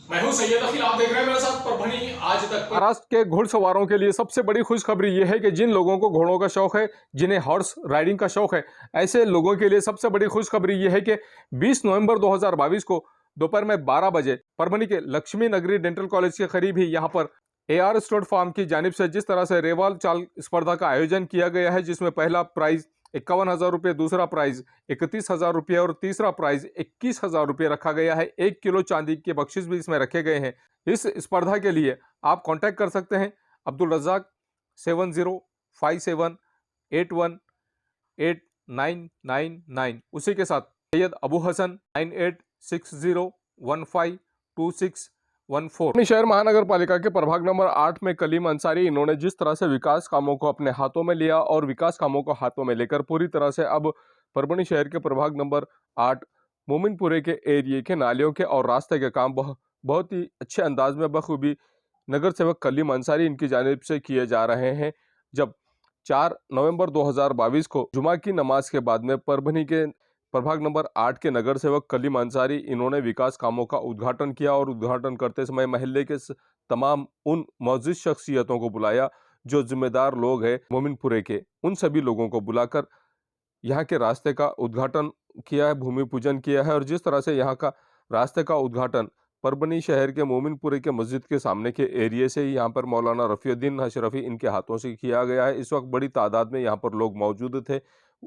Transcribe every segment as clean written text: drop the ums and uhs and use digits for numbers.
मैं हूं सैयद अखिल, आप देख रहे हैं मेरे साथ परभणी आज तक। महाराष्ट्र के घुड़सवारों के लिए सबसे बड़ी खुशखबरी यह है कि जिन लोगों को घोड़ों का शौक है, जिन्हें हॉर्स राइडिंग का शौक है, ऐसे लोगों के लिए सबसे बड़ी खुशखबरी यह है कि 20 नवंबर 2022 को दोपहर में 12 बजे परभणी के लक्ष्मी नगरी डेंटल कॉलेज के करीब ही यहां पर AR स्टोर फार्म की जानिब से जिस तरह से रेवाल चाल स्पर्धा का आयोजन किया गया है, जिसमें पहला प्राइज 51,000 रुपये, दूसरा प्राइज 31,000 रुपये और तीसरा प्राइज 21,000 रुपये रखा गया है। 1 किलो चांदी के बख्शिश भी इसमें रखे गए हैं। इस स्पर्धा के लिए आप कांटेक्ट कर सकते हैं अब्दुल रज़ाक 7057818999। उसी के साथ सैयद अबू हसन 9860152614। शहर महानगर पालिका के प्रभाग नंबर 8 में कलीम अंसारी, इन्होंने जिस तरह से विकास कामों को अपने हाथों में लिया और विकास कामों को हाथों में लेकर पूरी तरह से अब परभणी शहर के प्रभाग नंबर 8 मोमिनपुरे के एरिए के नालियों के और रास्ते के काम बहुत ही अच्छे अंदाज में बखूबी नगर सेवक कलीम अंसारी इनकी जानिब से किए जा रहे हैं। जब 4 नवंबर 2022 को जुमा की नमाज के बाद में परभणी के प्रभाग नंबर 8 के नगर सेवक कलीम अंसारी, इन्होंने विकास कामों का उद्घाटन किया और उद्घाटन करते समय महल्ले के तमाम उन मौजूद शख्सियतों को बुलाया जो जिम्मेदार लोग हैं मोमिनपुरे के, उन सभी लोगों को बुलाकर यहाँ के रास्ते का उद्घाटन किया है, भूमि पूजन किया है। और जिस तरह से यहाँ का रास्ते का उद्घाटन परभणी शहर के मोमिनपुरे के मस्जिद के सामने के एरिए से ही यहाँ पर मौलाना रफ़ीउद्दीन अशरफी इनके हाथों से किया गया है। इस वक्त बड़ी तादाद में यहाँ पर लोग मौजूद थे।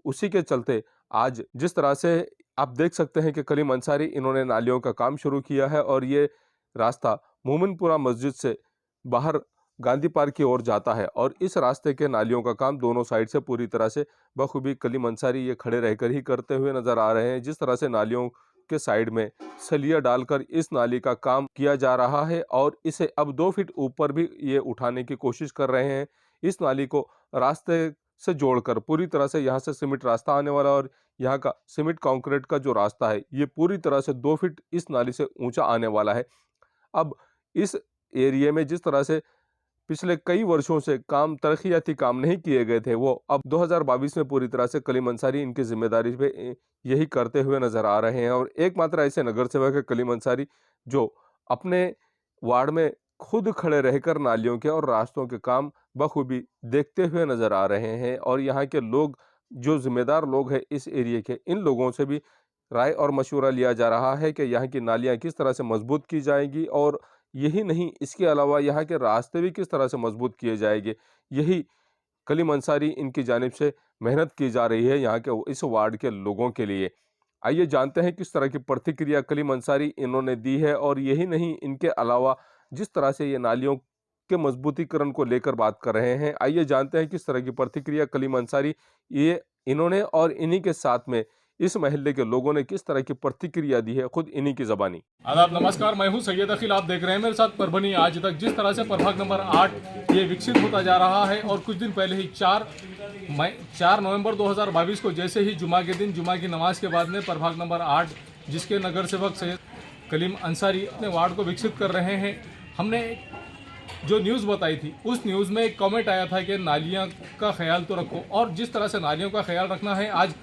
उसी के चलते आज जिस तरह से आप देख सकते हैं कि कलीम अंसारी इन्होंने नालियों का काम शुरू किया है और ये रास्ता मोमिनपुरा मस्जिद से बाहर गांधी पार्क की ओर जाता है और इस रास्ते के नालियों का काम दोनों साइड से पूरी तरह से बखूबी कलीम अंसारी ये खड़े रहकर ही करते हुए नजर आ रहे हैं। जिस तरह से नालियों के साइड में सलिया डालकर इस नाली का काम किया जा रहा है और इसे अब 2 फीट ऊपर भी ये उठाने की कोशिश कर रहे हैं। इस नाली को रास्ते से जोड़कर पूरी तरह से यहाँ से सीमेंट रास्ता आने वाला और यहाँ का सीमेंट कंक्रीट का जो रास्ता है ये पूरी तरह से 2 फीट इस नाली से ऊंचा आने वाला है। अब इस एरिए में जिस तरह से पिछले कई वर्षों से काम तरक्याती काम नहीं किए गए थे, वो अब 2022 में पूरी तरह से कलीम अंसारी इनकी जिम्मेदारी पे यही करते हुए नजर आ रहे हैं। और एकमात्र ऐसे नगर सेवक है कलीम अंसारी जो अपने वार्ड में खुद खड़े रहकर नालियों के और रास्तों के काम बखूबी देखते हुए नजर आ रहे हैं। और यहाँ के लोग जो जिम्मेदार लोग हैं इस एरिए के, इन लोगों से भी राय और मशवरा लिया जा रहा है कि यहाँ की नालियाँ किस तरह से मजबूत की जाएंगी और यही नहीं, इसके अलावा यहाँ के रास्ते भी किस तरह से मजबूत किए जाएंगे। यही कलीम अंसारी इनकी जानिब से मेहनत की जा रही है यहाँ के इस वार्ड के लोगों के लिए। आइए जानते हैं किस तरह की प्रतिक्रिया कलीम अंसारी इन्होंने दी है और यही नहीं, इनके अलावा जिस तरह से ये नालियों के मजबूतीकरण को लेकर बात कर रहे हैं, आइए जानते हैं किस तरह की प्रतिक्रिया कलीम अंसारी ये इन्होंने और इन्हीं के साथ में इस महल्ले के लोगों ने किस तरह की प्रतिक्रिया दी है, खुद इन्हीं की ज़बानी। आदाब, नमस्कार, मैं हूं सैयद अखिल, आप देख रहे हैं मेरे साथ परभणी आज तक। जिस तरह से प्रभाग नंबर 8 ये विकसित होता जा रहा है और कुछ दिन पहले ही 4 नवंबर 2022 को जैसे ही जुमा के दिन जुमा की नमाज के बाद में प्रभाग नंबर 8 जिसके नगर सेवक सैयद कलीम अंसारी अपने वार्ड को विकसित कर रहे हैं, हमने जो न्यूज़ बताई थी उस न्यूज़ में एक कमेंट आया था कि नालियाँ का ख्याल तो रखो। और जिस तरह से नालियों का ख्याल रखना है, आज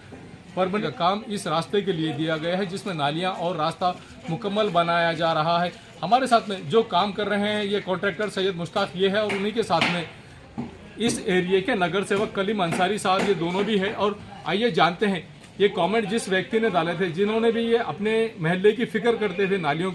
परभणी का काम इस रास्ते के लिए दिया गया है जिसमें नालियां और रास्ता मुकम्मल बनाया जा रहा है। हमारे साथ में जो काम कर रहे हैं ये कॉन्ट्रैक्टर सैयद मुश्ताक ये है और उन्हीं के साथ में इस एरिए के नगर सेवक कलीम अंसारी साहब, ये दोनों भी है। और आइए जानते हैं ये कमेंट जिस व्यक्ति ने डाले थे, जिन्होंने भी ये अपने महल्ले की फिक्र करते थे, नालियों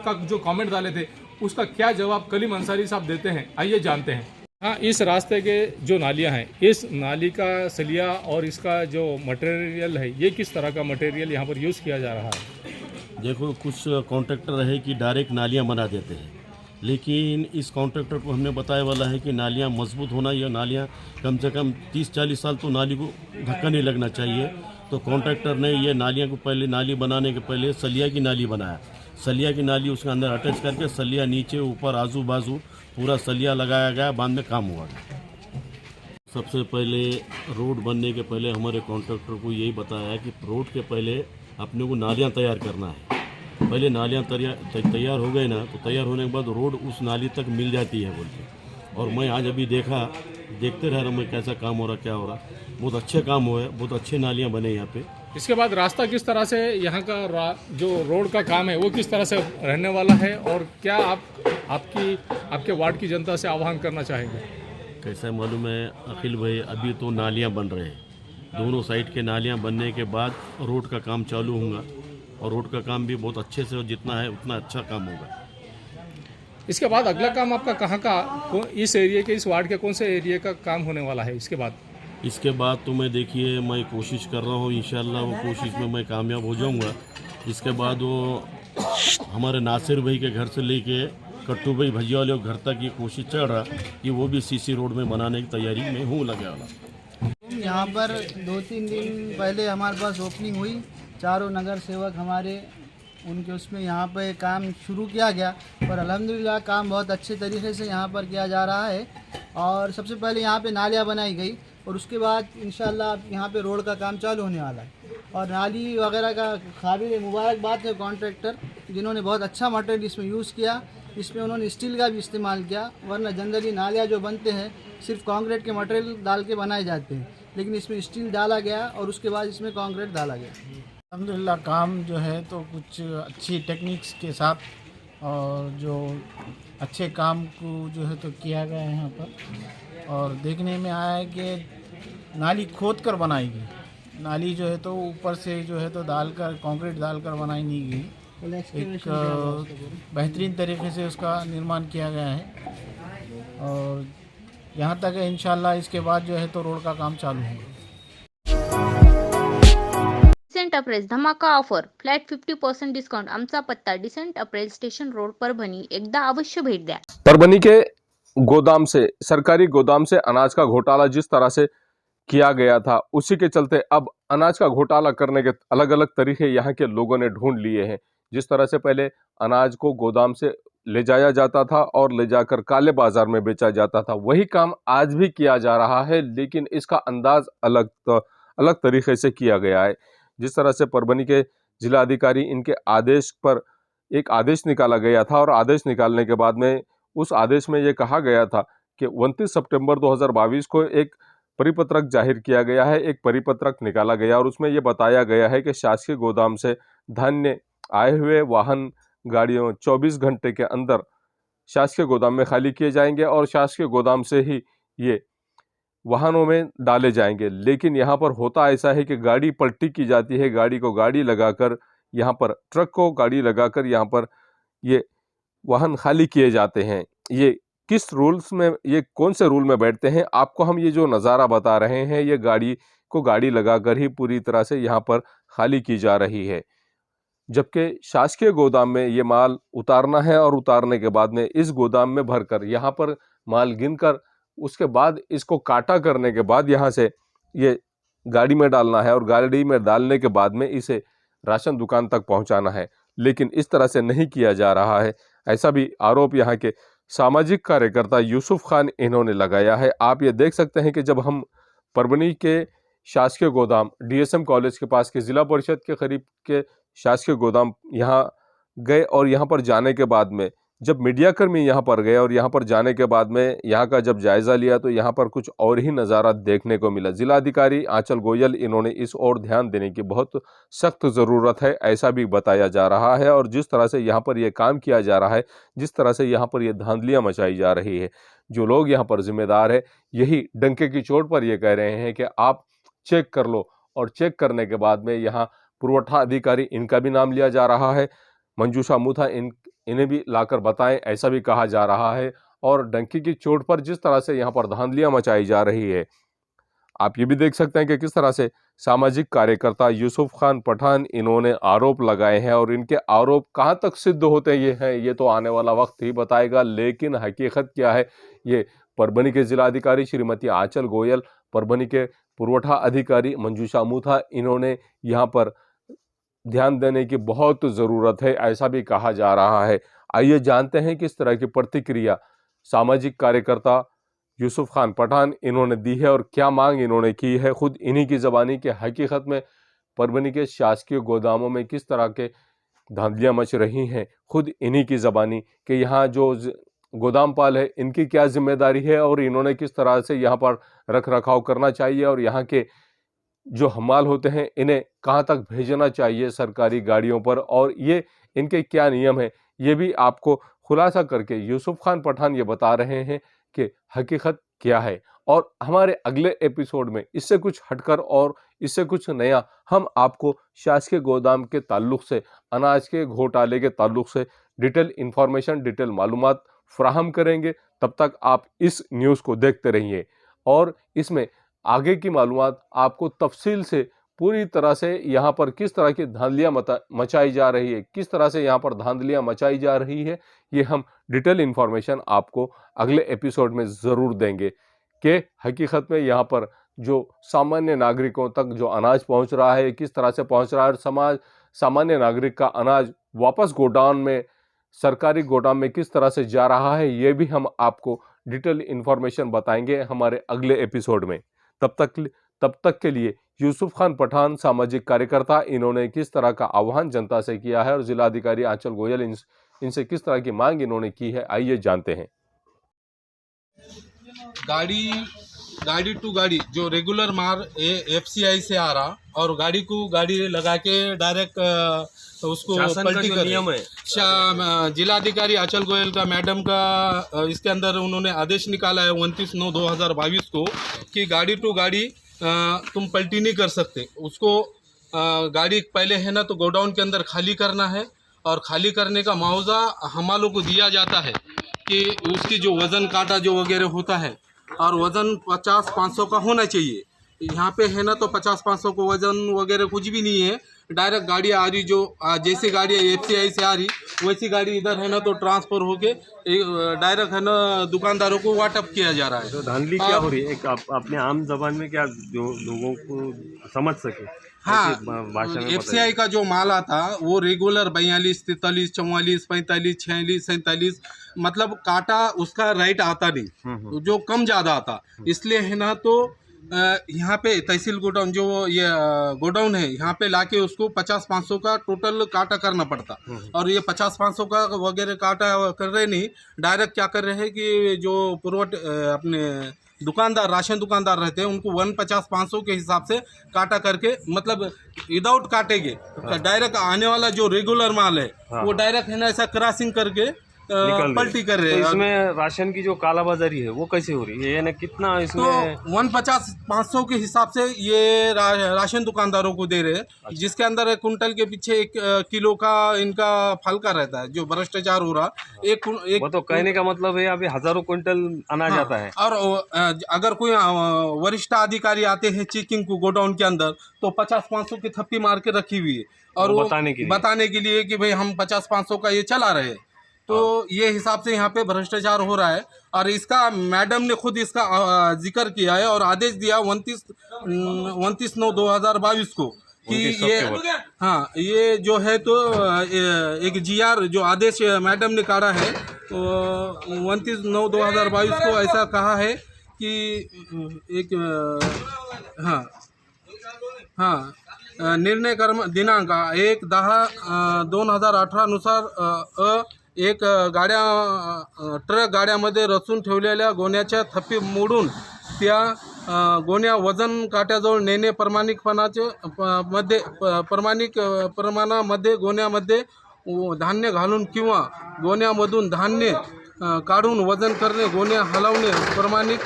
का जो कमेंट डाले थे उसका क्या जवाब कलीम अंसारी साहब देते हैं, आइए जानते हैं। हाँ, इस रास्ते के जो नालियाँ हैं, इस नाली का सलिया और इसका जो मटेरियल है, ये किस तरह का मटेरियल यहाँ पर यूज़ किया जा रहा है? देखो, कुछ कॉन्ट्रैक्टर है कि डायरेक्ट नालियाँ बना देते हैं, लेकिन इस कॉन्ट्रैक्टर को हमने बताया वाला है कि नालियाँ मजबूत होना, या नालियाँ कम से कम 30-40 साल तो नाली को धक्का नहीं लगना चाहिए। तो कॉन्ट्रैक्टर ने ये नालियाँ को पहले, नाली बनाने के पहले सलिया की नाली बनाया। सलिया की नाली उसके अंदर अटैच करके सलिया नीचे ऊपर आजू बाजू पूरा सलिया लगाया गया, बाद में काम हुआ। सबसे पहले रोड बनने के पहले हमारे कॉन्ट्रैक्टर को यही बताया है कि रोड के पहले अपने को नालियाँ तैयार करना है। पहले नालियाँ तैयार हो गए ना, तो तैयार होने के बाद रोड उस नाली तक मिल जाती है बोलते। और मैं आज अभी देखते रह रहा हूँ मैं कैसा काम हो रहा, क्या हो रहा। बहुत अच्छे काम हुए, बहुत अच्छे नालियाँ बने यहाँ पे। इसके बाद रास्ता किस तरह से यहाँ का जो रोड का काम है वो किस तरह से रहने वाला है और क्या आपके वार्ड की जनता से आह्वान करना चाहेंगे? कैसा मालूम है अखिल भाई, अभी तो नालियाँ बन रहे हैं, दोनों साइड के नालियाँ बनने के बाद रोड का काम चालू होगा और रोड का काम भी बहुत अच्छे से, और जितना है उतना अच्छा काम होगा। इसके बाद अगला काम आपका कहाँ का, इस एरिया के, इस वार्ड के कौन से एरिया का काम होने वाला है इसके बाद तो मैं देखिए मैं कोशिश कर रहा हूँ, इंशाल्लाह वो कोशिश में मैं कामयाब हो जाऊँगा। इसके बाद वो हमारे नासिर भाई के घर से लेके कट्टू भाई भैया वाले घर तक ये कोशिश चल रहा कि वो भी सीसी रोड में बनाने की तैयारी में हूँ लगे वाला। यहाँ पर 2-3 दिन पहले हमारे पास ओपनिंग हुई, चारों नगर सेवक हमारे उनके उसमें यहाँ पर काम शुरू किया गया, पर अल्हम्दुलिल्लाह काम बहुत अच्छे तरीके से यहाँ पर किया जा रहा है। और सबसे पहले यहाँ पे नालियाँ बनाई गई और उसके बाद इंशाल्लाह यहाँ पे रोड का काम चालू होने वाला है। और नाली वगैरह का काबिल मुबारकबाद है कॉन्ट्रैक्टर, जिन्होंने बहुत अच्छा मटेरियल इसमें यूज़ किया। इसमें उन्होंने स्टील का भी इस्तेमाल किया, वरना जनरली नालियाँ जो बनते हैं सिर्फ कंक्रीट के मटेरियल डाल के बनाए जाते हैं, लेकिन इसमें स्टील डाला गया और उसके बाद इसमें कंक्रीट डाला गया। अल्हम्दुलिल्लाह काम जो है तो कुछ अच्छी टेक्निक्स के साथ और जो अच्छे काम को जो है तो किया गया है यहाँ पर। और देखने में आया है कि नाली खोद कर बनाई गई, नाली जो है तो ऊपर से जो है तो डालकर कंक्रीट डालकर बनाई नहीं गई, एक बेहतरीन तरीके से उसका निर्माण किया गया है। और यहाँ तक है इंशाल्लाह इसके बाद जो है तो रोड का काम चालू होगा। डिसेंट अप्रेज धमाका ऑफर, फ्लॅट 50% डिस्काउंट। आमचा पत्ता डिसेंट अप्रेज स्टेशन रोड परभणी, एकदा अवश्य भेट द्या। परभनी के गोदाम से, सरकारी गोदाम से अनाज का घोटाला जिस तरह से किया गया था, उसी के चलते अब अनाज का घोटाला करने के अलग अलग तरीके यहाँ के लोगों ने ढूंढ लिए हैं। जिस तरह से पहले अनाज को गोदाम से ले जाया जाता था और ले जाकर काले बाजार में बेचा जाता था, वही काम आज भी किया जा रहा है, लेकिन इसका अंदाज अलग तरीके से किया गया है। जिस तरह से परभनी के जिला अधिकारी, इनके आदेश पर एक आदेश निकाला गया था और आदेश निकालने के बाद में उस आदेश में ये कहा गया था कि 29 सितंबर 2022 को एक परिपत्रक जाहिर किया गया है, एक परिपत्रक निकाला गया और उसमें यह बताया गया है कि शासकीय गोदाम से धान्य आए हुए वाहन गाड़ियों 24 घंटे के अंदर शासकीय गोदाम में खाली किए जाएंगे और शासकीय गोदाम से ही ये वाहनों में डाले जाएंगे। लेकिन यहाँ पर होता ऐसा है कि गाड़ी पलटी की जाती है, गाड़ी को गाड़ी लगाकर, यहाँ पर ट्रक को गाड़ी लगाकर यहाँ पर ये वाहन खाली किए जाते हैं। ये किस रूल्स में, ये कौन से रूल में बैठते हैं? आपको हम ये जो नज़ारा बता रहे हैं, ये गाड़ी को गाड़ी लगाकर ही पूरी तरह से यहाँ पर खाली की जा रही है, जबकि शासकीय गोदाम में ये माल उतारना है और उतारने के बाद में इस गोदाम में भरकर यहाँ पर माल गिनकर उसके बाद इसको काटा करने के बाद यहाँ से ये गाड़ी में डालना है और गाड़ी में डालने के बाद में इसे राशन दुकान तक पहुँचाना है। लेकिन इस तरह से नहीं किया जा रहा है, ऐसा भी आरोप यहाँ के सामाजिक कार्यकर्ता यूसुफ खान इन्होंने लगाया है। आप ये देख सकते हैं कि जब हम परभनी के शासकीय गोदाम डीएसएम कॉलेज के पास के जिला परिषद के करीब के शासकीय गोदाम यहाँ गए और यहाँ पर जाने के बाद में जब मीडियाकर्मी यहाँ पर गए और यहाँ पर जाने के बाद में यहाँ का जब जायज़ा लिया तो यहाँ पर कुछ और ही नज़ारा देखने को मिला। जिलाधिकारी आंचल गोयल इन्होंने इस ओर ध्यान देने की बहुत सख्त ज़रूरत है, ऐसा भी बताया जा रहा है। और जिस तरह से यहाँ पर यह काम किया जा रहा है, जिस तरह से यहाँ पर यह धांधलियाँ मचाई जा रही है, जो लोग यहाँ पर जिम्मेदार है यही डंके की चोट पर यह कह रहे हैं कि आप चेक कर लो, और चेक करने के बाद में यहाँ पुरवठा अधिकारी, इनका भी नाम लिया जा रहा है, मंजूषा मुथा, इन्हें भी लाकर बताएं, ऐसा भी कहा जा रहा है। और डंकी की चोट पर जिस तरह से यहाँ पर धांधलियाँ मचाई जा रही है, आप ये भी देख सकते हैं कि किस तरह से सामाजिक कार्यकर्ता यूसुफ खान पठान इन्होंने आरोप लगाए हैं और इनके आरोप कहाँ तक सिद्ध होते हैं ये तो आने वाला वक्त ही बताएगा। लेकिन हकीकत क्या है, ये परभनी के जिलाधिकारी श्रीमती आंचल गोयल, परभनी के पुरवठा अधिकारी मंजूषा मुथा, इन्होंने यहाँ पर ध्यान देने की बहुत ज़रूरत है, ऐसा भी कहा जा रहा है। आइए जानते हैं किस तरह की प्रतिक्रिया सामाजिक कार्यकर्ता यूसुफ खान पठान इन्होंने दी है और क्या मांग इन्होंने की है, खुद इन्हीं की ज़बानी के हकीकत में परभनी के शासकीय गोदामों में किस तरह के धांधलियाँ मच रही हैं, खुद इन्हीं की ज़बानी कि यहाँ जो गोदामपाल है इनकी क्या जिम्मेदारी है और इन्होंने किस तरह से यहाँ पर रख रखाव करना चाहिए और यहाँ के जो हमाल होते हैं इन्हें कहाँ तक भेजना चाहिए सरकारी गाड़ियों पर, और ये इनके क्या नियम हैं, ये भी आपको खुलासा करके यूसुफ खान पठान ये बता रहे हैं कि हकीकत क्या है। और हमारे अगले एपिसोड में इससे कुछ हटकर और इससे कुछ नया हम आपको शासकीय गोदाम के ताल्लुक से, अनाज के घोटाले के ताल्लुक से डिटेल इंफॉर्मेशन, डिटेल मालूमात फ्राहम करेंगे। तब तक आप इस न्यूज़ को देखते रहिए और इसमें आगे की मालूमात आपको तफसील से पूरी तरह से यहाँ पर किस तरह की धांधलियाँ मचाई जा रही है, किस तरह से यहाँ पर धांधलियाँ मचाई जा रही है, ये हम डिटेल इंफॉर्मेशन आपको अगले एपिसोड में ज़रूर देंगे कि हकीकत में यहाँ पर जो सामान्य नागरिकों तक जो अनाज पहुँच रहा है किस तरह से पहुँच रहा है, और सामान्य नागरिक का अनाज वापस गोडाउन में, सरकारी गोदाम में किस तरह से जा रहा है, ये भी हम आपको डिटेल इंफॉर्मेशन बताएंगे हमारे अगले एपिसोड में। तब तक के लिए यूसुफ खान पठान सामाजिक कार्यकर्ता, इन्होंने किस तरह का आह्वान जनता से किया है और जिलाधिकारी आंचल गोयल इनसे किस तरह की मांग इन्होंने की है, आइए जानते हैं। गाड़ी टू गाड़ी जो रेगुलर माल FCI से आ रहा और गाड़ी को गाड़ी लगा के डायरेक्ट उसको पलटी कर नियम है। जिलाधिकारी आंचल गोयल का मैडम का इसके अंदर उन्होंने आदेश निकाला है 29/9/2022 को कि गाड़ी टू गाड़ी तुम पलटी नहीं कर सकते। उसको गाड़ी पहले है ना तो गोडाउन के अंदर खाली करना है और खाली करने का मुआवजा हमालों को दिया जाता है कि उसकी जो वज़न काटा जो वगैरह होता है और वज़न 50-500 का होना चाहिए। यहाँ पे है ना तो 50-500 को वज़न वगैरह कुछ भी नहीं है। डायरेक्ट गाड़ी आ रही, जो जैसी गाड़ी FCI से आ रही वैसी गाड़ी इधर है ना तो ट्रांसफ़र होके डायरेक्ट है ना दुकानदारों को वाटअप किया जा रहा है। तो धांधली क्या हो रही है, एक अपने आम जबान में क्या जो लोगों को समझ सके? हाँ, भाषा में FCI का जो माल आता वो रेगुलर 42, 43, 44, 45, 46, 47 मतलब काटा उसका राइट आता नहीं, जो कम ज़्यादा आता। इसलिए है ना तो यहाँ पे तहसील गोडाउन जो ये गोडाउन है यहाँ पे लाके उसको 50-500 का टोटल काटा करना पड़ता। और ये 50-500 का वगैरह काटा कर रहे नहीं, डायरेक्ट क्या कर रहे हैं कि जो अपने दुकानदार, राशन दुकानदार रहते हैं उनको 150-500 के हिसाब से काटा करके, मतलब विदाउट काटेंगे डायरेक्ट आने वाला जो रेगुलर माल है वो डायरेक्ट है ना ऐसा क्रॉसिंग करके पलटी कर रहे हैं। तो इसमें राशन की जो कालाबाजारी है वो कैसे हो रही है, यानी कितना इसमें? तो 150-500 के हिसाब से ये राशन दुकानदारों को दे रहे हैं, जिसके अंदर 1 कुंटल के पीछे 1 किलो का इनका फलका रहता है, जो भ्रष्टाचार हो रहा। वो तो कहने का मतलब है अभी हजारों क्विंटल अनाज आता है। और अगर कोई वरिष्ठ अधिकारी आते हैं चेकिंग को गोडाउन के अंदर तो 50-500 की थप्पी मार के रखी हुई है और वो बताने के लिए कि भाई हम 50-500 का ये चला रहे हैं। तो ये हिसाब से यहाँ पे भ्रष्टाचार हो रहा है और इसका मैडम ने खुद इसका जिक्र किया है और आदेश दिया 29/9/2022 को कि ये ये जो है तो एक GR जो आदेश मैडम ने काढ़ा है तो 29/9/2022 को ऐसा कहा है कि एक निर्णय कर्म दिनांक 1/10/2018 नुसार एक ट्रक गाड्यामध्ये रचून ठेवलेल्या गोण्याच्या थप्पी मोडून त्या गोण्या वजन काट्याजवळ नेणे प्रमाणामध्ये गोण्यामध्ये धान्य घालून किंवा गोण्यामधून धान्य काढून वजन करणे, गोण्या हलवणे, प्रमाणित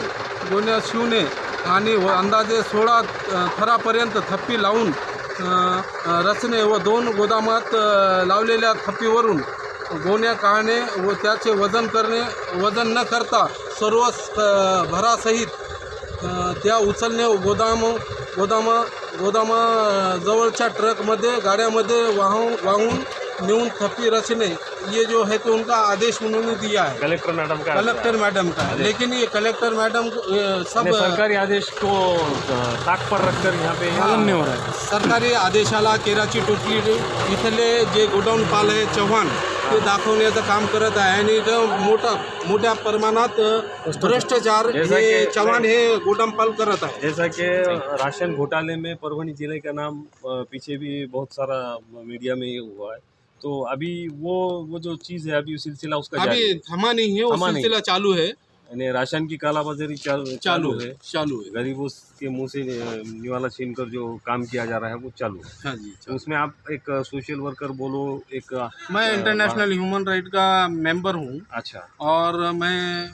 गोण्या शिवणे आणि अंदाजे 16 थरापर्यंत थप्पी लावून रचणे व 2 गोदामात लावलेल्या थप्पीवरून गोण्या काढणे व त्याचे वजन करणे, वजन न करता सर्व भरासहित त्या उचलणे, गोदामाजवळच्या ट्रकमध्ये गाड्यामध्ये वाहून नेऊन थप्पी रचने, ये जो है तो उनका आदेश उन्होंने दिया है कलेक्टर मैडम का। लेकिन ये कलेक्टर मैडम सब सरकारी आदेश को ताक पर रखकर यहाँ पे पालन नहीं हो रहा है। सरकारी आदेशाला केराची टोपली इथले जे गोडाऊन पाल आहे चव्हाण ते दाखवण्याचं काम करत आहे आणि इथं मोठ्या प्रमाणात भ्रष्टाचार हे चव्हाण हे गोडाऊन पाल करत आहे। जैसा कि राशन घोटाले में परभणी जिले का नाम पीछे भी बहुत सारा मीडिया में हुआ है, तो अभी वो जो चीज़ है अभी सिलसिला उसका अभी थमा नहीं है, वो सिलसिला चालू है यानी राशन की कालाबाजारी चालू है। चालू है। गरीबों के मुंह से निवाला छीनकर जो काम किया जा रहा है वो चालू है। हाँ जी। तो उसमें आप एक सोशल वर्कर बोलो, एक मैं इंटरनेशनल ह्यूमन राइट का मेंबर हूँ अच्छा और मैं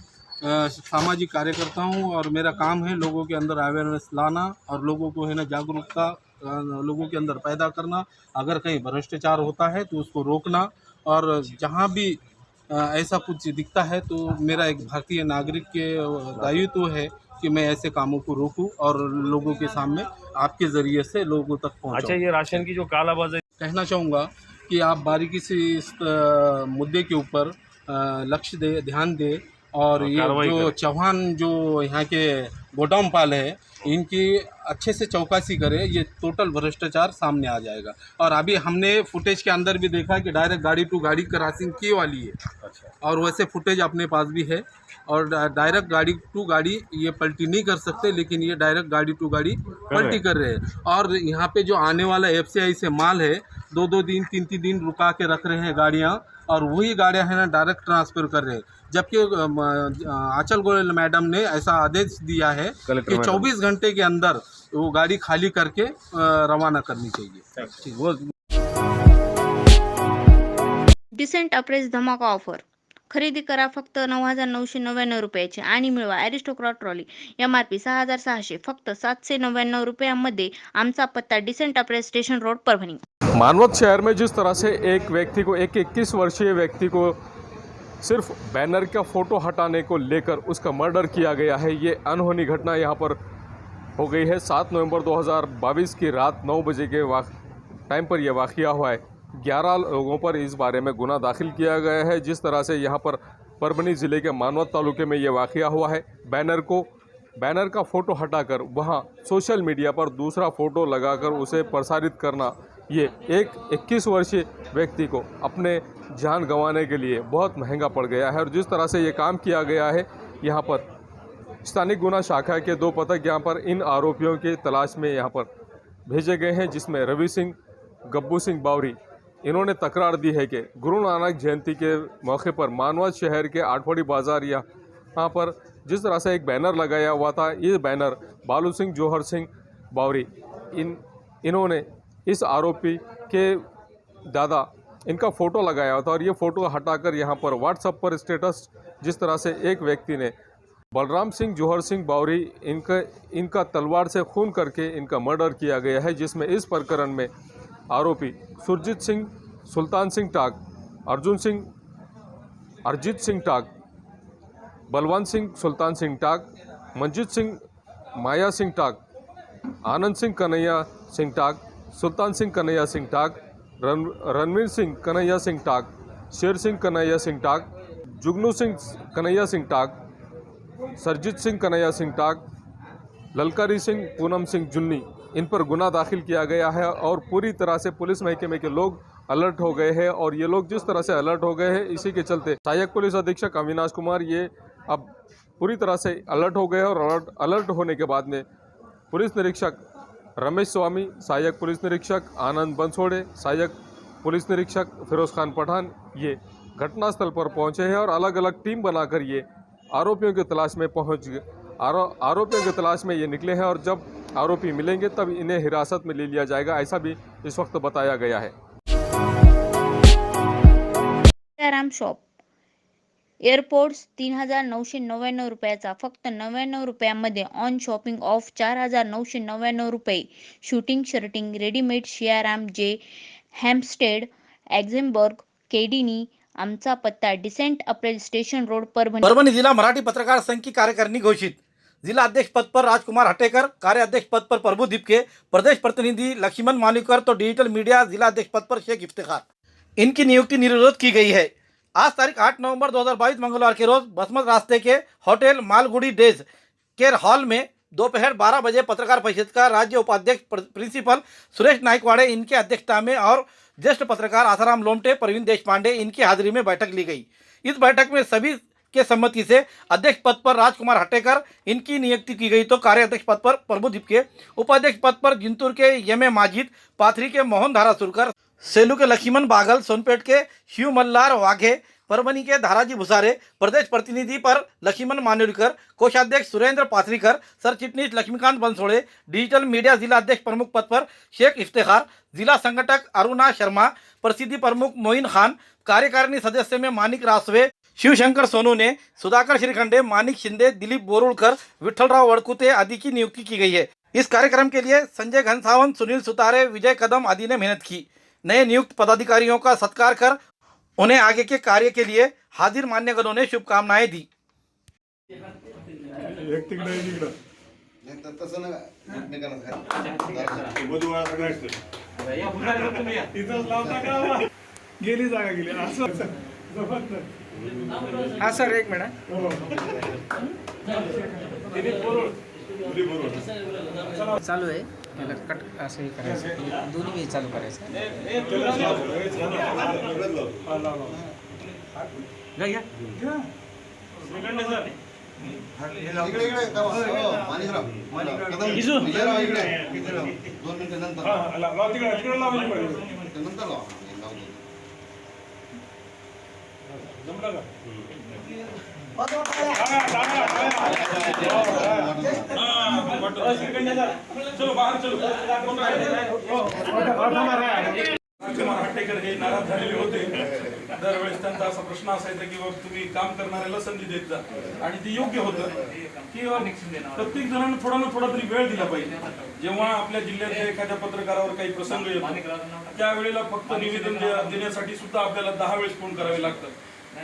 सामाजिक कार्यकर्ता हूँ और मेरा काम है लोगों के अंदर अवेयरनेस लाना और लोगों को है ना जागरूकता लोगों के अंदर पैदा करना। अगर कहीं भ्रष्टाचार होता है तो उसको रोकना और जहाँ भी ऐसा कुछ दिखता है तो मेरा एक भारतीय नागरिक के दायित्व है कि मैं ऐसे कामों को रोकूं और लोगों के सामने आपके ज़रिए से लोगों तक पहुंचाऊं। अच्छा, ये राशन की जो कालाबाजारी कहना चाहूँगा कि आप बारीकी से इस मुद्दे के ऊपर लक्ष्य ध्यान दे और ये कार्रवाई जो करें। चौहान जो यहाँ के गोडाउन पाल है इनकी अच्छे से चौकसी करे, ये टोटल भ्रष्टाचार सामने आ जाएगा। और अभी हमने फुटेज के अंदर भी देखा कि डायरेक्ट गाड़ी टू गाड़ी क्रॉसिंग की वाली है। अच्छा, और वैसे फुटेज अपने पास भी है और डायरेक्ट गाड़ी टू गाड़ी ये पलटी नहीं कर सकते, लेकिन ये डायरेक्ट गाड़ी टू गाड़ी पलटी कर रहे हैं। और यहाँ पे जो आने वाला FCI से माल है 2-2 दिन 3-3 दिन रुका के रख रहे हैं गाड़ियाँ और वही गाड़ियाँ है ना डायरेक्ट ट्रांसफ़र कर रहे हैं। जबकि आंचल गोयल मैडम ने ऐसा आदेश दिया है कलेक्टर कि मैडम। 24 घंटे के अंदर वो गाड़ी खाली करके रवाना करनी चाहिए। ठीक, वो डिसेंट अप्रेस धमाका ऑफर खरेदी करा फक्त 9,999 रुपयाची आणि मिळवा ॲरिस्टोक्रॉट ट्रॉली MRP 6,600 फक्त 799 रुपयांमध्ये। आमचा पत्ता डिसेंट अप्रेस स्टेशन रोड परभणी। मानवत शहर में जिस तरह से एक व्यक्ति को, एक 21 वर्षीय व्यक्ति को सिर्फ बैनर का फ़ोटो हटाने को लेकर उसका मर्डर किया गया है, ये अनहोनी घटना यहाँ पर हो गई है। 7 नवंबर 2022 की रात 9 बजे के टाइम पर यह वाक़या हुआ है। 11 लोगों पर इस बारे में गुना दाखिल किया गया है। जिस तरह से यहाँ पर परभनी ज़िले के मानवत तालुके में ये वाक़या हुआ है, बैनर का फ़ोटो हटाकर वहाँ सोशल मीडिया पर दूसरा फ़ोटो लगाकर उसे प्रसारित करना, ये एक 21 वर्षीय व्यक्ति को अपने जान गंवाने के लिए बहुत महंगा पड़ गया है। और जिस तरह से ये काम किया गया है, यहाँ पर स्थानिक गुना शाखा के 2 पथक यहाँ पर इन आरोपियों की तलाश में यहाँ पर भेजे गए हैं, जिसमें रवि सिंह, गब्बू सिंह बावरी, इन्होंने तकरार दी है कि गुरु नानक जयंती के मौके पर मानवत शहर के आठवड़ी बाज़ार यहाँ पर जिस तरह से एक बैनर लगाया हुआ था, ये बैनर बालू सिंह जौहर सिंह बावरी इन्होंने इस आरोपी के दादा इनका फ़ोटो लगाया हुआ था और ये फ़ोटो हटाकर यहाँ पर व्हाट्सएप पर स्टेटस, जिस तरह से एक व्यक्ति ने बलराम सिंह जौहर सिंह बावरी इनका तलवार से खून करके इनका मर्डर किया गया है, जिसमें इस प्रकरण में आरोपी सुरजीत सिंह, सुल्तान सिंह टाक, अरजीत सिंह टाक, बलवंत सिंह, सुल्तान सिंह टाक, मंजीत सिंह, माया सिंह टाक, आनंद सिंह कन्हैया सिंह टाक, सुल्तान सिंह कन्हैया सिंह टाक, रणवीर सिंह कन्हैया सिंह टाक, शेर सिंह कन्हैया सिंह टाक, जुगनू सिंह कन्हैया सिंह टाक, सरजीत सिंह कन्हैया सिंह टाक, ललकारी सिंह, पूनम सिंह जुन्नी, इन पर गुना दाखिल किया गया है। और पूरी तरह से पुलिस महकमे के लोग अलर्ट हो गए हैं और ये लोग जिस तरह से अलर्ट हो गए हैं, इसी के चलते सहायक पुलिस अधीक्षक अविनाश कुमार ये अब पूरी तरह से अलर्ट हो गए हैं। और अलर्ट होने के बाद में पुलिस निरीक्षक रमेश स्वामी, सहायक पुलिस निरीक्षक आनंद बंसोड़े, सहायक पुलिस निरीक्षक फिरोज खान पठान ये घटनास्थल पर पहुंचे हैं और अलग अलग टीम बनाकर ये आरोपियों की तलाश में पहुंच गए। आरोपियों की तलाश में ये निकले हैं और जब आरोपी मिलेंगे तब इन्हें हिरासत में ले लिया जाएगा, ऐसा भी इस वक्त बताया गया है। आराम शॉप एअरपोर्ट्स 3,999 रुपयाचा फक्त 99 रुपयांमध्ये ऑन शॉपिंग ऑफ 4,999 रुपये। शूटिंग शर्टिंग रेडीमेड शियाराम जे हॅम्पस्टेड ॲक्झेम्बर्ग केडीनी। आमचा पत्ता डिसेंट अप्रेल स्टेशन रोड परभणी। परभणी जिला मराठी पत्रकार संघ की कार्यकारिणी घोषित। जिला अध्यक्ष पद पर राजकुमार हटेकर, कार्याध्यक्ष पद पर प्रभु दीपके, प्रदेश प्रतिनिधि लक्ष्मण मालिकर तो डिजिटल मीडिया जिला अध्यक्ष पद पर शेख इफ्तिखार, इनकी नियुक्ति निर्विरोध की गई है। आज तारीख 8 नवंबर 2022 मंगलवार के रोज बसमत रास्ते के hotel Malgudi days care hall में दोपहर 12 बजे पत्रकार परिषद का राज्य उपाध्यक्ष प्रिंसिपल सुरेश नाइकवाड़े इनके अध्यक्षता में और ज्येष्ठ पत्रकार आसाराम लोमटे, प्रवीण देशपांडे इनकी हाजिरी में बैठक ली गई। इस बैठक में सभी के सम्मति से अध्यक्ष पद पर राजकुमार हटेकर इनकी नियुक्ति की गई, तो कार्याध्यक्ष पद पर प्रभु दीपके, उपाध्यक्ष पद पर जिंतूर के एम माजिद, पाथरी के मोहन धारासुरकर, सेलू के लक्ष्मण बागल, सोनपेट के शिव मल्लार वाघे, परभणी के धाराजी भुसारे, प्रदेश प्रतिनिधि पर लक्ष्मण मानुलकर, कोषाध्यक्ष सुरेंद्र पाथरीकर, सर चिटनीस लक्ष्मीकांत बंसोड़े, डिजिटल मीडिया जिला अध्यक्ष प्रमुख पद पर शेख इफ्तिखार, जिला संगठक अरुणा शर्मा, प्रसिद्धि प्रमुख मोइन खान, कार्यकारिणी सदस्य में मानिक रासवे, शिवशंकर सोनू ने, सुधाकर श्रीखंडे, मानिक शिंदे, दिलीप बोरुलकर, विठलराव वड़कुते आदि की नियुक्ति की गई है। इस कार्यक्रम के लिए संजय घनसावंत, सुनील सुतारे, विजय कदम आदि ने मेहनत की। नए नियुक्त पदाधिकारियों का सत्कार कर उन्हें आगे के कार्य के लिए हाजिर मान्यगणों ने शुभकामनाएं दी। गेली जागा गेली हाँ सर एक मिनट चालू आहे याला कट असं हे करायचं दोन्ही वेळी चालू करायचं चलो बाहेर चलो राजकुमार हट्टेकर हे नाराज झालेले होते। दरवेळेस त्यांचा असा प्रश्न असायचा की बाबा तुम्ही काम करणाऱ्याला संधी देत जा आणि ते योग्य होतं की प्रत्येक जणांना थोडा ना थोडा तरी वेळ दिला पाहिजे। जेव्हा आपल्या जिल्ह्यातल्या एखाद्या पत्रकारावर काही प्रसंग येतो त्यावेळेला फक्त निवेदन देण्यासाठी सुद्धा आपल्याला 10 वेळेस फोन करावे लागतात।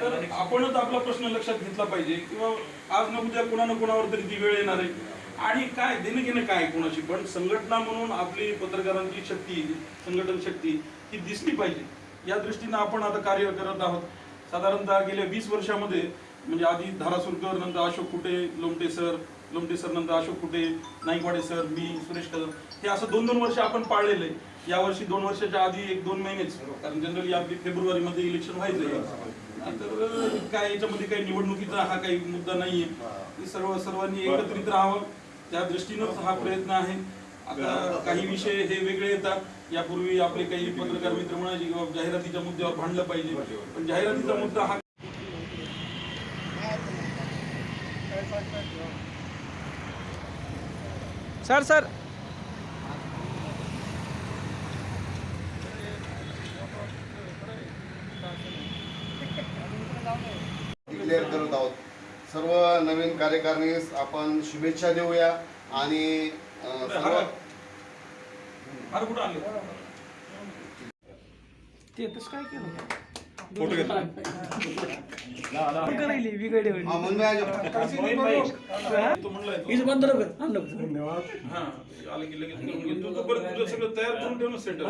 तर आपणच आपला प्रश्न लक्षात घेतला पाहिजे किंवा आज न उद्या कोणा कोणावर तरी ती वेळ येणार आहे आणि काय देणं घेणं काय कोणाची पण संघटना म्हणून आपली पत्रकारांची शक्ती संघटन शक्ती ही दिसली पाहिजे या दृष्टीने आपण आता कार्य करत आहोत। साधारणतः गेल्या 20 वर्षामध्ये म्हणजे आधी धारासुरकर नंतर अशोक कुटे लोमटे सर नंतर अशोक कुटे नाईकवाडे सर मी सुरेश कदम हे असं 2-2 वर्ष आपण पाळलेलं आहे। यावर्षी 2 वर्षाच्या आधी 1-2 महिनेच कारण जनरली आपली फेब्रुवारीमध्ये इलेक्शन व्हायचं तर काय याच्यामध्ये काही निवडणुकीचा हा काही मुद्दा नाहीये। सर्वांनी एकत्रित राहावं त्या दृष्टीनेच हा प्रयत्न आहे। आता काही विषय हे वेगळे येतात। यापूर्वी आपले काही पत्रकार मित्र म्हणाले की जाहिरातीच्या मुद्द्यावर भांडलं पाहिजे पण जाहिरातीचा मुद्दा हा सर डिक्लेअर करत आहोत। सर्व नवीन कार्यकारिणीस आपण शुभेच्छा देऊया आणि ते तसं काय केलं सगळं तयार करून ठेवणं सेंटर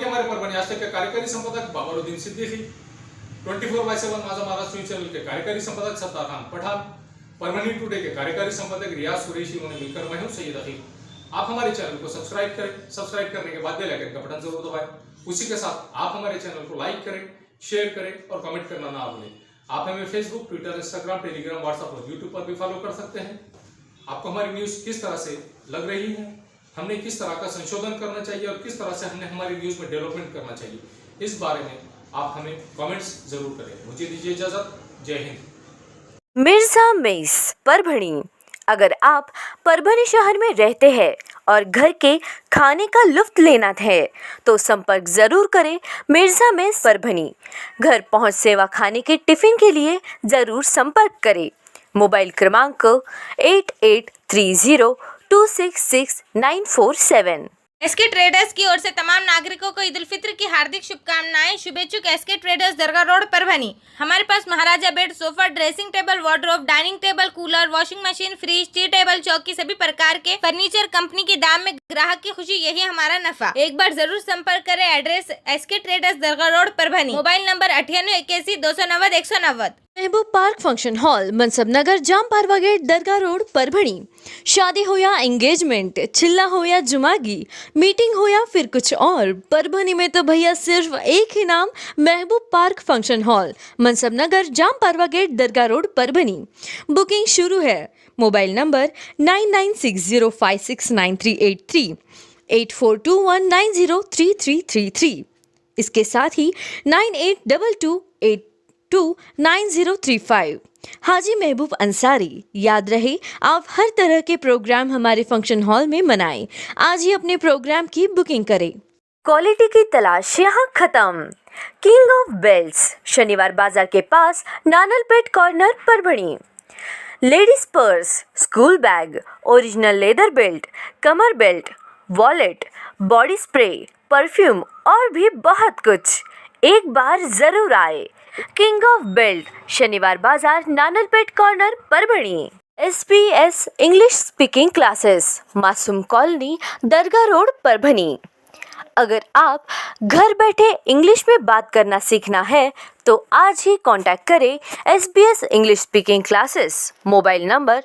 हमारे परभणी आज तक के कार्यकारी संपादक बाबरुद्दीन सिद्दीकी, 24/7 माझा महाराष्ट्र न्यूज चैनल के कार्यकारी संपादक सत्तार खान पठान, परभणी टुडे के कार्यकारी संपादक रियाज कुरैशी उन्होंने मिलकर मैं हूं सैयद अकील। आप हमारे चैनल को सब्सक्राइब करें, सब्सक्राइब करने के बाद बेल आइकन का बटन जरूर दबाएं। उसी के साथ आप हमारे चैनल को लाइक करें, शेयर करें और कमेंट करना ना भूलें। आप हमें Facebook, Twitter, Instagram, Telegram, WhatsApp और यूट्यूब पर भी फॉलो कर सकते हैं। आपको हमारी न्यूज किस तरह से लग रही है, हमने किस तरह का संशोधन करना चाहिए और किस तरह से हमने हमारी न्यूज में डेवलपमेंट करना चाहिए, इस बारे में आप हमें कमेंट्स जरूर करें। मुझे दीजिए इजाजत। जय हिंद। मिर्जा मेस परभणी। अगर आप परभणी शहर में रहते हैं और घर के खाने का लुत्फ लेना है तो संपर्क जरूर करें मिर्जा मेस परभणी। घर पहुंच सेवा खाने के टिफिन के लिए जरूर संपर्क करें। मोबाइल क्रमांक 8830266947। एसके ट्रेडर्स की ओर से तमाम नागरिकों को ईद उल फित्र की हार्दिक शुभकामनाएं। शुभेच्छुक SK traders Dargah road Parbhani. हमारे पास Maharaja bed, sofa, dressing table, wardrobe, dining table, cooler, washing machine, fridge, tea table, चौकी सभी प्रकार के फर्नीचर कंपनी के दाम में ग्राहक की खुशी, यही हमारा नफा। एक बार जरूर संपर्क करें। Address SK traders Dargah road Parbhani. Mobile number 9881 महबूब पार्क फंक्शन हॉल, मनसब नगर, जाम पारवा गेट, दरगाह रोड परभणी। शादी हो या एंगेजमेंट, चिल्ला हो या जुमागी, मीटिंग हो या फिर कुछ और, परभणी में तो भैया सिर्फ एक ही नाम, महबूब पार्क फंक्शन हॉल, मनसब नगर, जाम पारवा गेट, दरगाह रोड परभणी। बुकिंग शुरू है। Mobile number 9960569383, 8421903333। इसके साथ ही 9822829035। हाजी महबूब अंसारी। याद रहे, आप हर तरह के प्रोग्राम हमारे फंक्शन हॉल में मनाएं। आज ही अपने प्रोग्राम की बुकिंग करें। क्वालिटी की तलाश यहाँ खत्म। King of belts, Shaniwar Bazar के पास, Nanalpeth corner Parbhani. Ladies purse, school bag, original leather belt, कमर belt, wallet, body spray, perfume और भी बहुत कुछ। एक बार जरूर आए। King of belt, Shaniwar Bazar, Nanalpeth corner Parbhani. SBS English speaking classes, Masoom colony, Dargah road Parbhani. अगर आप घर बैठे इंग्लिश में बात करना सीखना है तो आज ही कांटेक्ट करें SBS English speaking classes. Mobile number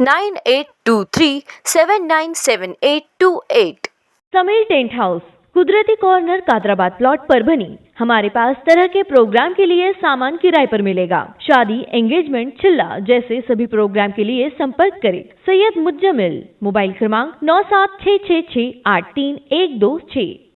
9823797828। Sameer tent house, कुदरती कॉर्नर, कादराबाद प्लॉट परभणी। हमारे पास तरह के प्रोग्राम के लिए सामान किराए पर मिलेगा। शादी, एंगेजमेंट, चिल्ला जैसे सभी प्रोग्राम के लिए संपर्क करें सैयद मुज्जमिल। मोबाइल क्रमांक 9766683126।